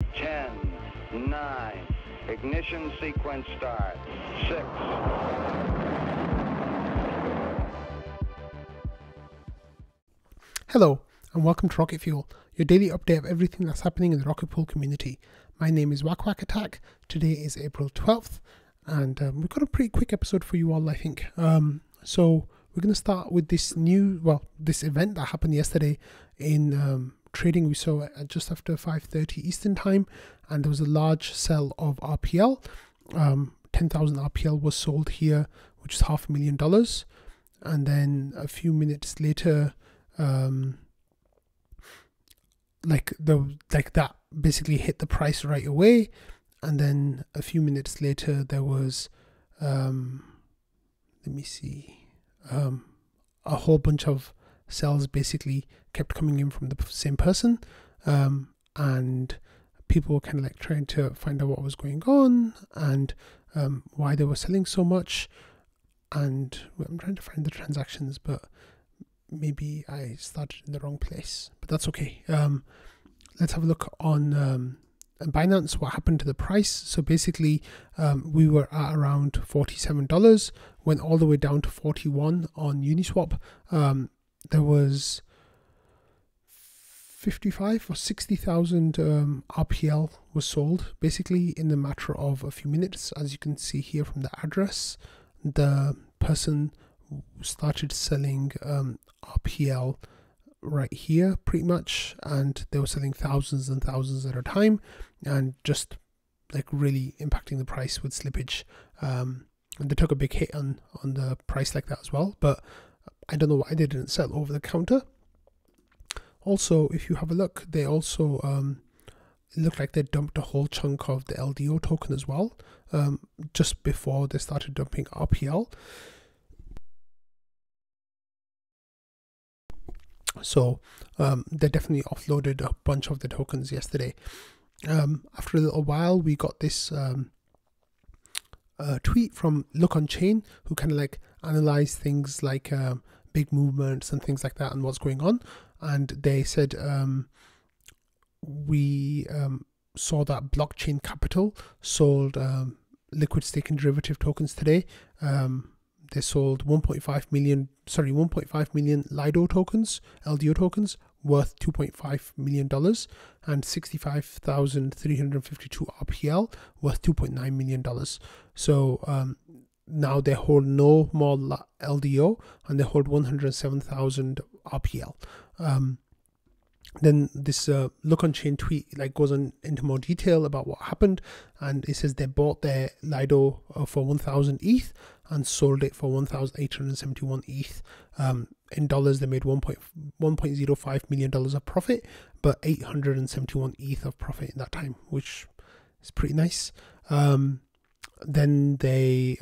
10, 9, ignition sequence start, 6. Hello, and welcome to Rocket Fuel, your daily update of everything that's happening in the Rocket Pool community. My name is Whack Whack Attack. Today is April 12th, and we've got a pretty quick episode for you all, I think. So we're going to start with this this event that happened yesterday in trading. We saw it at just after 5:30 Eastern time, and there was a large sell of RPL. 10,000 RPL was sold here, which is $500,000, and then a few minutes later, that basically hit the price right away, and then a few minutes later there was a whole bunch of sells basically kept coming in from the same person, and people were kind of like trying to find out what was going on and why they were selling so much. And I'm trying to find the transactions, but maybe I started in the wrong place, but that's okay. Let's have a look on Binance, what happened to the price. So basically, we were at around $47, went all the way down to 41 on Uniswap. There was 55 or 60,000 RPL was sold basically in the matter of a few minutes. As you can see here from the address, the person started selling RPL right here pretty much, and they were selling thousands and thousands at a time, and just like really impacting the price with slippage. And they took a big hit on the price like that as well, but I don't know why they didn't sell over the counter. Also, if you have a look, they also it looked like they dumped a whole chunk of the LDO token as well, just before they started dumping RPL. So they definitely offloaded a bunch of the tokens yesterday. After a little while, we got this tweet from Look on Chain, who kind of like analyzed things like big movements and things like that and what's going on. And they said, we saw that Blockchain Capital sold liquid staking derivative tokens today. They sold 1.5 million LIDO tokens, LDO tokens, worth $2.5 million, and 65,352 RPL, worth $2.9 million. So now they hold no more LDO, and they hold 107,000 RPL. Then this Look on Chain tweet like goes on into more detail about what happened, and it says they bought their Lido for 1,000 ETH and sold it for 1,871 ETH. In dollars, they made $1.05 million of profit, but 871 ETH of profit in that time, which is pretty nice. Then they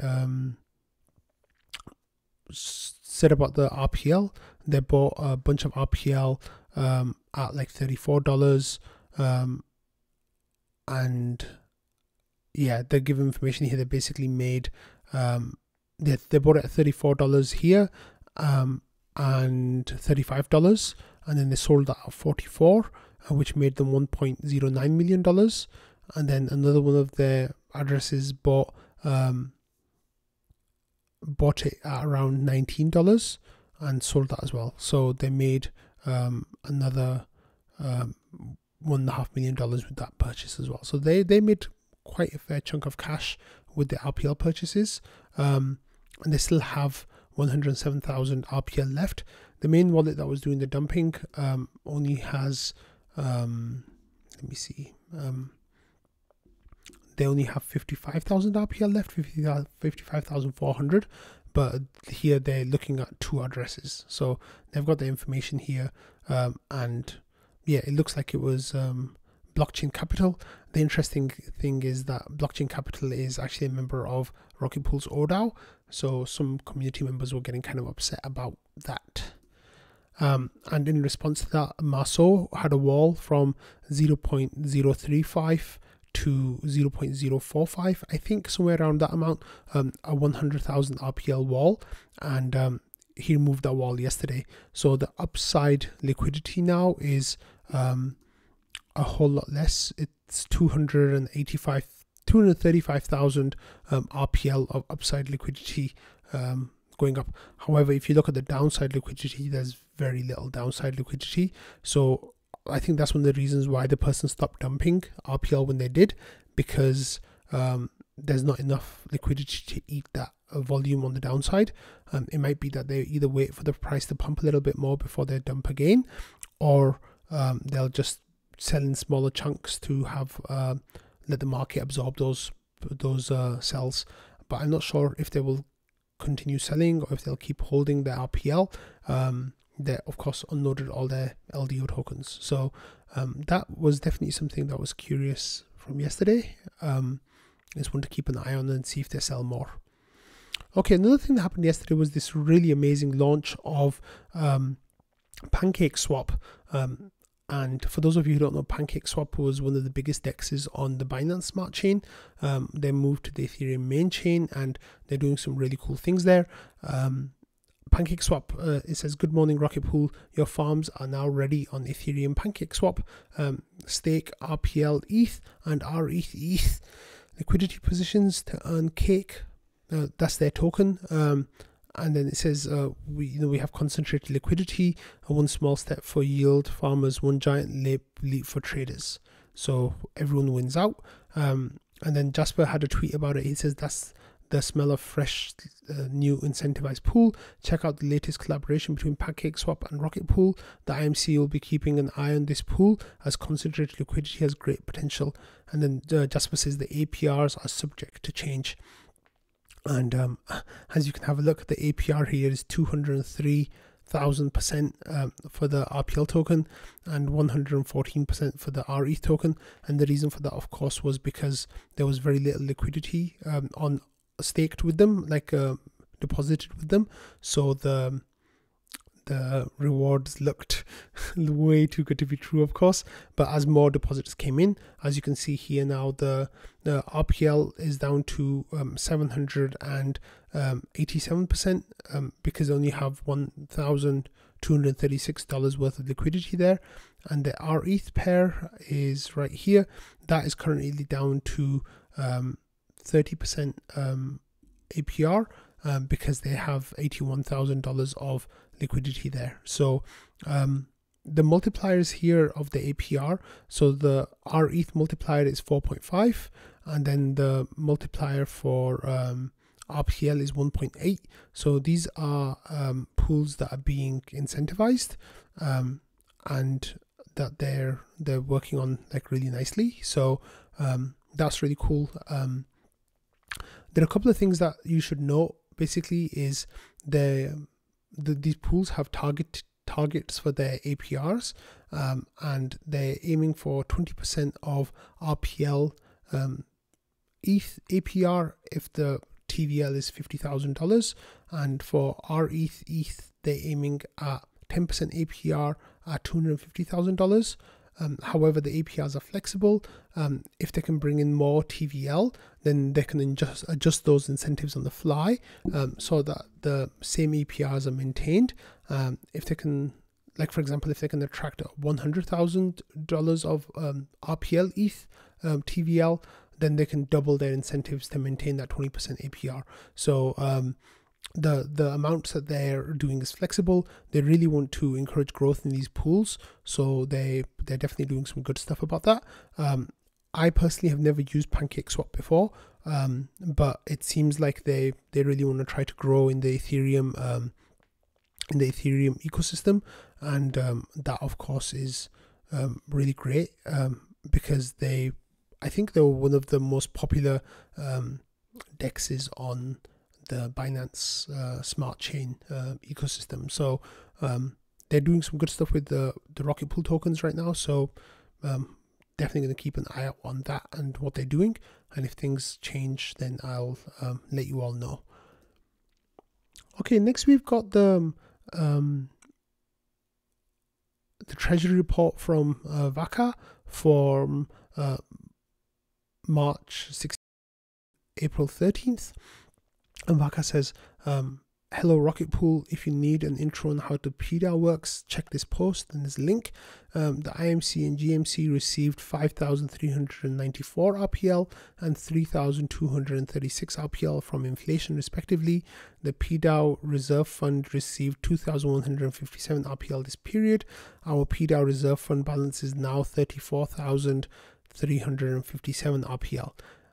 said about the RPL, they bought a bunch of RPL at like $34, and yeah, they give information here. They basically made they bought it at $34 here, and $35, and then they sold that at 44, which made them $1.09 million. And then another one of their addresses bought it at around $19 and sold that as well. So they made another $1.5 million with that purchase as well. So they made quite a fair chunk of cash with the RPL purchases, and they still have 107,000 RPL left. The main wallet that was doing the dumping only has they only have 55,000 RPL left, 55,400. But here they're looking at two addresses, so they've got the information here, and yeah, it looks like it was Blockchain Capital. The interesting thing is that Blockchain Capital is actually a member of Rocket Pool's ODAO, so some community members were getting kind of upset about that. And in response to that, Maso had a wall from 0.035 to 0.045, I think, somewhere around that amount, a 100,000 RPL wall, and he removed that wall yesterday. So the upside liquidity now is a whole lot less. It's 235,000 RPL of upside liquidity going up. However, if you look at the downside liquidity, there's very little downside liquidity. So I think that's one of the reasons why the person stopped dumping RPL when they did, because there's not enough liquidity to eat that volume on the downside. It might be that they either wait for the price to pump a little bit more before they dump again, or they'll just sell in smaller chunks to have let the market absorb those sells. But I'm not sure if they will continue selling or if they'll keep holding their RPL. They of course unloaded all their LDO tokens, so that was definitely something that was curious from yesterday. Just want to keep an eye on and see if they sell more. Okay, another thing that happened yesterday was this really amazing launch of PancakeSwap. And for those of you who don't know, PancakeSwap was one of the biggest dexes on the Binance Smart Chain. They moved to the Ethereum main chain and they're doing some really cool things there. PancakeSwap, it says, "Good morning, Rocket Pool. Your farms are now ready on Ethereum PancakeSwap. Stake RPL ETH and rETH ETH liquidity positions to earn cake." That's their token. And then it says, we have concentrated liquidity, one small step for yield farmers, one giant leap for traders. So everyone wins out. And then Jasper had a tweet about it. He says, "That's the smell of fresh new incentivized pool. Check out the latest collaboration between PancakeSwap and Rocket Pool. The IMC will be keeping an eye on this pool as concentrated liquidity has great potential." And then Jasper says the APRs are subject to change. And as you can have a look, the APR here is 203,000% for the RPL token and 114% for the rETH token. And the reason for that, of course, was because there was very little liquidity on staked with them, like deposited with them. So the rewards looked way too good to be true, of course. But as more deposits came in, as you can see here now, the RPL is down to 787% because they only have $1,236 worth of liquidity there. And the rETH pair is right here. That is currently down to 30% APR because they have $81,000 of liquidity there. So the multipliers here of the APR, so the rETH multiplier is 4.5, and then the multiplier for RPL is 1.8. So these are pools that are being incentivized and that they're working on like really nicely. So that's really cool. There are a couple of things that you should know. Basically, is these pools have targets for their APRs, and they're aiming for 20% of RPL ETH APR if the TVL is $50,000, and for rETH ETH they're aiming at 10% APR at $250,000. However, the APRs are flexible. If they can bring in more TVL, then they can adjust those incentives on the fly so that the same APRs are maintained. If they can, like for example, if they can attract $100,000 of RPL ETH TVL, then they can double their incentives to maintain that 20% APR. So the amounts that they're doing is flexible. They really want to encourage growth in these pools, so they're definitely doing some good stuff about that. I personally have never used PancakeSwap before, but it seems like they really want to try to grow in the Ethereum ecosystem, and that of course is really great because I think they were one of the most popular dexes on the Binance Smart Chain ecosystem. So they're doing some good stuff with the Rocket Pool tokens right now. So definitely going to keep an eye out on that and what they're doing. And if things change, then I'll let you all know. Okay, next we've got the treasury report from Vaca from March 16th, April 13th. And Vaca says hello Rocket Pool, if you need an intro on how the pDAO works, check this post and there's a link. The IMC and GMC received 5,394 RPL and 3,236 RPL from inflation respectively. The pDAO Reserve Fund received 2,157 RPL this period. Our pDAO Reserve Fund balance is now 34,357 RPL.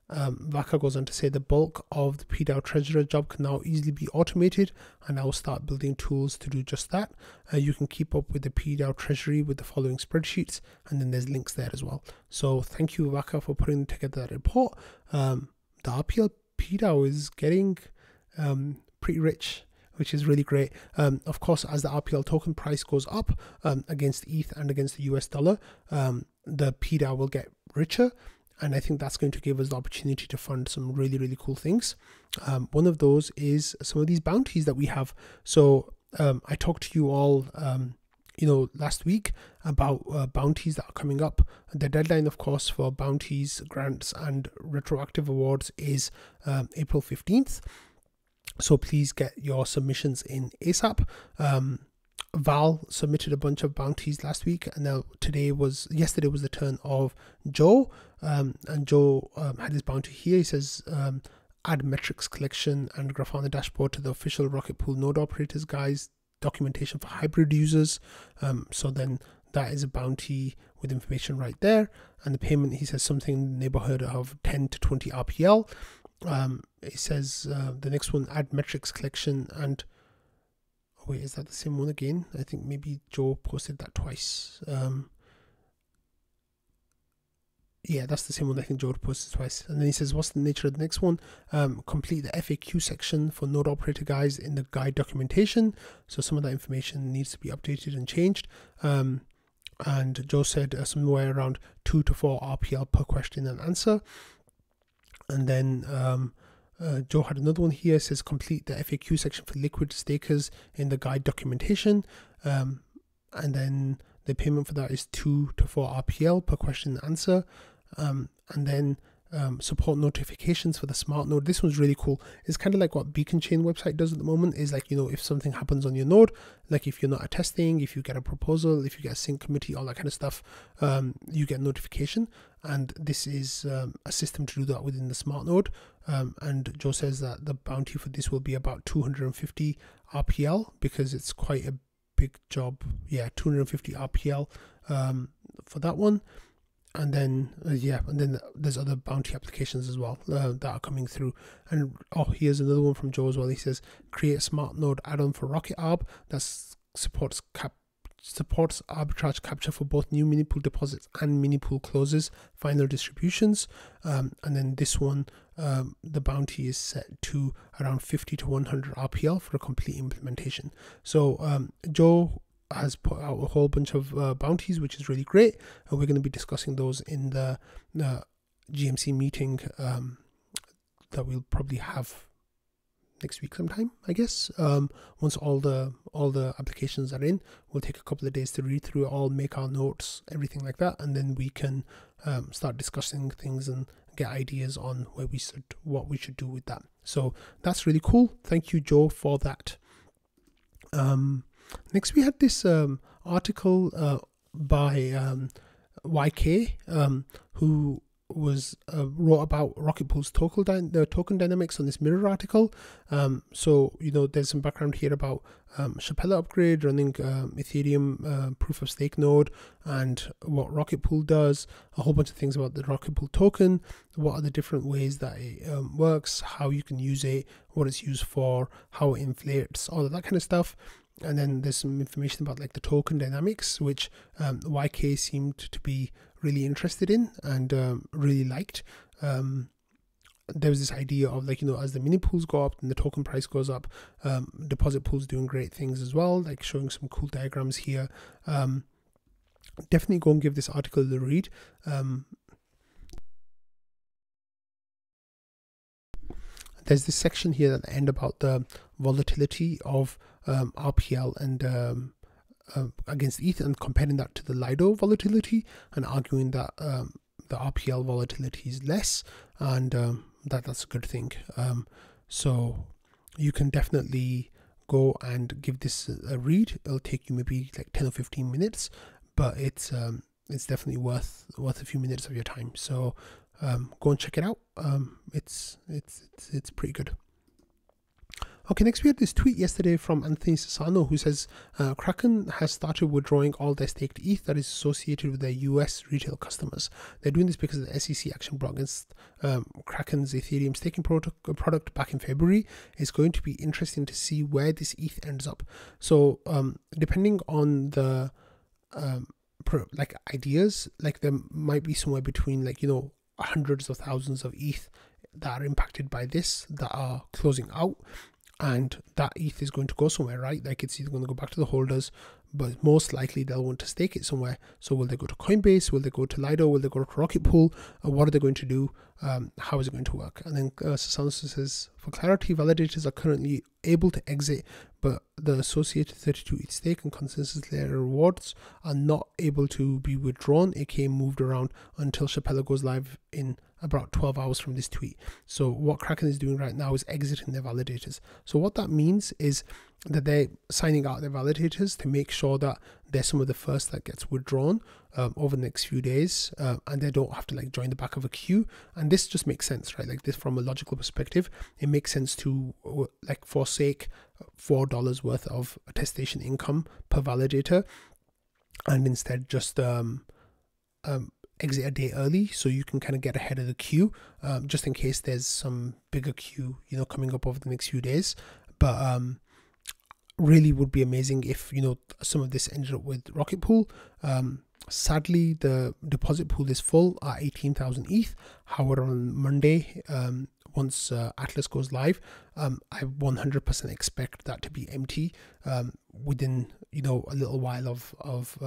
Vaka goes on to say the bulk of the pDAO treasurer job can now easily be automated, and I will start building tools to do just that. You can keep up with the pDAO treasury with the following spreadsheets, and then there's links there as well. So thank you, Vaka, for putting together that report. The RPL pDAO is getting pretty rich, which is really great. Of course, as the RPL token price goes up against ETH and against the US dollar, the pDAO will get richer. And I think that's going to give us the opportunity to fund some really, really cool things. One of those is some of these bounties that we have. So I talked to you all, last week about bounties that are coming up. The deadline, of course, for bounties, grants, and retroactive awards is April 15th. So please get your submissions in ASAP. Val submitted a bunch of bounties last week, and now yesterday was the turn of Joe, and Joe had his bounty here. He says add metrics collection and Grafana dashboard to the official Rocket Pool node operators guys documentation for hybrid users. So then that is a bounty with information right there, and the payment, he says something in the neighborhood of 10 to 20 RPL. He says the next one, add metrics collection and wait, is that the same one again? I think maybe Joe posted that twice. Yeah, that's the same one. I think Joe posted twice. And then he says, what's the nature of the next one? Complete the FAQ section for node operator guys in the guide documentation. So some of that information needs to be updated and changed. And Joe said somewhere around 2 to 4 RPL per question and answer. And then Joe had another one here. It says complete the FAQ section for liquid stakers in the guide documentation, and then the payment for that is 2 to 4 RPL per question and answer, and then support notifications for the smart node. This one's really cool. It's kind of like what Beacon Chain website does at the moment. Is like, if something happens on your node, like if you're not attesting, if you get a proposal, if you get a sync committee, all that kind of stuff, you get notification. And this is a system to do that within the smart node. And Joe says that the bounty for this will be about 250 RPL because it's quite a big job. Yeah, 250 RPL for that one. And then there's other bounty applications as well that are coming through. And here's another one from Joe as well. He says create a smart node add-on for Rocket Arb that supports arbitrage capture for both new mini pool deposits and mini pool closes, final distributions. And then this one, the bounty is set to around 50 to 100 RPL for a complete implementation. So Joe has put out a whole bunch of bounties, which is really great, and we're going to be discussing those in the GMC meeting that we'll probably have next week sometime, I guess. Once all the applications are in, we'll take a couple of days to read through it all, make our notes, everything like that, and then we can start discussing things and get ideas on what we should do with that. So that's really cool. Thank you, Joe, for that. Next, we had this article by YK, who wrote about Rocket Pool's token dynamics on this Mirror article. So there's some background here about Chapella upgrade, running Ethereum proof of stake node, and what Rocket Pool does. A whole bunch of things about the Rocket Pool token. What are the different ways that it works? How you can use it? What it's used for? How it inflates? All of that kind of stuff. And then there's some information about like the token dynamics, which YK seemed to be really interested in and really liked. There was this idea of like, as the mini pools go up and the token price goes up, deposit pools doing great things as well, like showing some cool diagrams here. Definitely go and give this article a read. There's this section here at the end about the volatility of RPL and against ETH, and comparing that to the Lido volatility, and arguing that the RPL volatility is less, and that's a good thing. So you can definitely go and give this a read. It'll take you maybe like 10 or 15 minutes, but it's definitely worth a few minutes of your time. So go and check it out. It's pretty good. Okay, next we had this tweet yesterday from Anthony Sassano, who says Kraken has started withdrawing all their staked ETH that is associated with their US retail customers. They're doing this because of the SEC action brought against Kraken's Ethereum staking product back in February. It's going to be interesting to see where this ETH ends up. So depending on the like ideas, like there might be somewhere between like, you know, hundreds of thousands of ETH that are impacted by this that are closing out. And that ETH is going to go somewhere, right? Like it's either going to go back to the holders, but most likely they'll want to stake it somewhere. So will they go to Coinbase? Will they go to Lido? Will they go to Rocket Pool? What are they going to do? How is it going to work? And then Sassano says, for clarity, validators are currently able to exit, but the associated 32 ETH stake and consensus layer rewards are not able to be withdrawn, aka moved around, until Shapella goes live in about 12 hours from this tweet. So what Kraken is doing right now is exiting their validators. So what that means is that they're signing out their validators to make sure that they're some of the first that gets withdrawn over the next few days, and they don't have to like join the back of a queue. And this just makes sense, right? Like this, from a logical perspective, it makes sense to like forsake $4 worth of attestation income per validator, and instead just exit a day early, so you can kind of get ahead of the queue, just in case there's some bigger queue, you know, coming up over the next few days. But really would be amazing if, you know, some of this ended up with Rocket Pool. Sadly, the deposit pool is full at 18,000 ETH. However, on Monday, once Atlas goes live, I 100% expect that to be empty within, you know, a little while of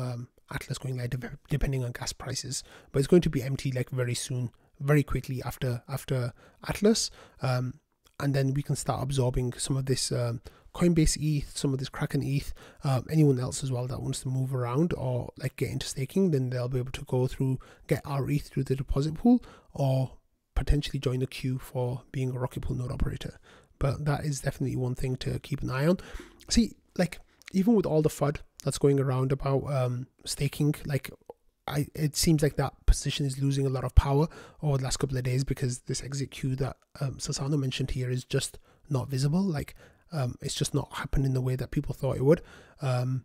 Atlas going live, depending on gas prices. But it's going to be empty like very soon, very quickly after Atlas, and then we can start absorbing some of this Coinbase ETH, some of this Kraken ETH, anyone else as well that wants to move around or like get into staking, then they'll be able to go through, get our ETH through the deposit pool, or potentially join the queue for being a Rocket Pool node operator. But that is definitely one thing to keep an eye on. See, like even with all the FUD that's going around about staking, like it seems like that position is losing a lot of power over the last couple of days, because this exit queue that Sassano mentioned here is just not visible. Like it's just not happened in the way that people thought it would. That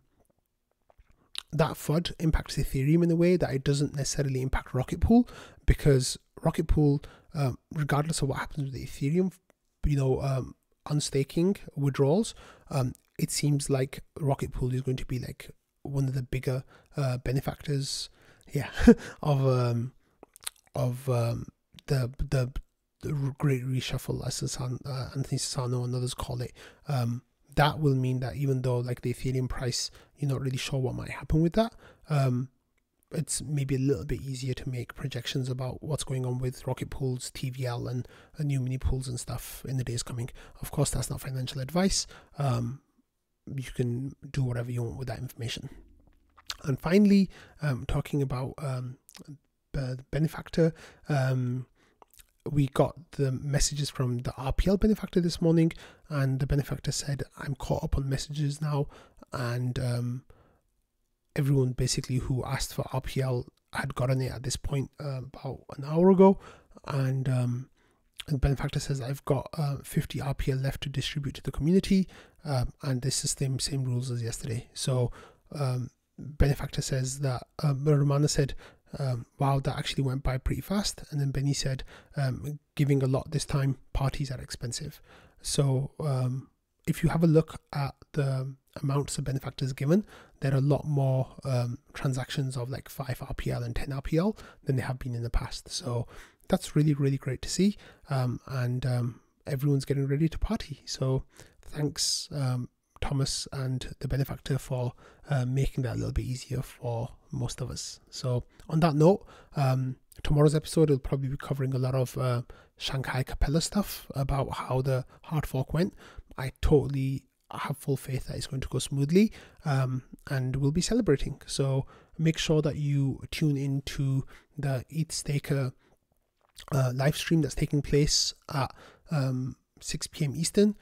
FUD impacts Ethereum in a way that it doesn't necessarily impact Rocket Pool, because Rocket Pool, regardless of what happens with the Ethereum, you know, unstaking withdrawals, it seems like Rocket Pool is going to be like one of the bigger benefactors, of the great reshuffle, as Anthony Sassano and others call it. That will mean that even though like the Ethereum price, you're not really sure what might happen with that, it's maybe a little bit easier to make projections about what's going on with Rocket Pools, TVL, and new mini pools and stuff in the days coming. Of course, that's not financial advice. You can do whatever you want with that information. And finally, talking about the benefactor, we got the messages from the RPL benefactor this morning, and the benefactor said, I'm caught up on messages now, and everyone basically who asked for RPL had gotten it at this point about an hour ago. And the benefactor says, I've got 50 RPL left to distribute to the community, and this is the same rules as yesterday. So benefactor says that Romana said, wow, that actually went by pretty fast. And then Benny said, giving a lot this time, parties are expensive. So if you have a look at the amounts the benefactors given, there are a lot more transactions of like 5 RPL and 10 RPL than there have been in the past. So that's really, really great to see. And everyone's getting ready to party. So thanks, Thomas and the benefactor, for making that a little bit easier for most of us. So on that note, tomorrow's episode will probably be covering a lot of Shanghai Capella stuff about how the hard fork went. I totally have full faith that it's going to go smoothly, and we'll be celebrating. So make sure that you tune into the ETH Staker live stream that's taking place at 6 p.m. Eastern.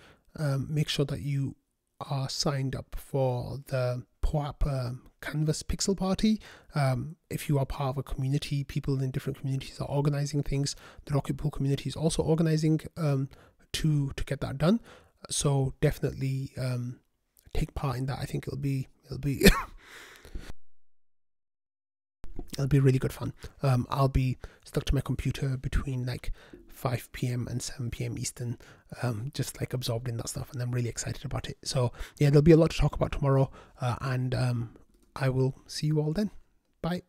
Make sure that you are signed up for the POAP Canvas Pixel Party. If you are part of a community, people in different communities are organizing things. The Rocket Pool community is also organizing to get that done. So definitely take part in that. I think it'll be it'll be really good fun. I'll be stuck to my computer between like 5 p.m. and 7 p.m. Eastern, just like absorbed in that stuff, and I'm really excited about it. So yeah, there'll be a lot to talk about tomorrow, and I will see you all then. Bye.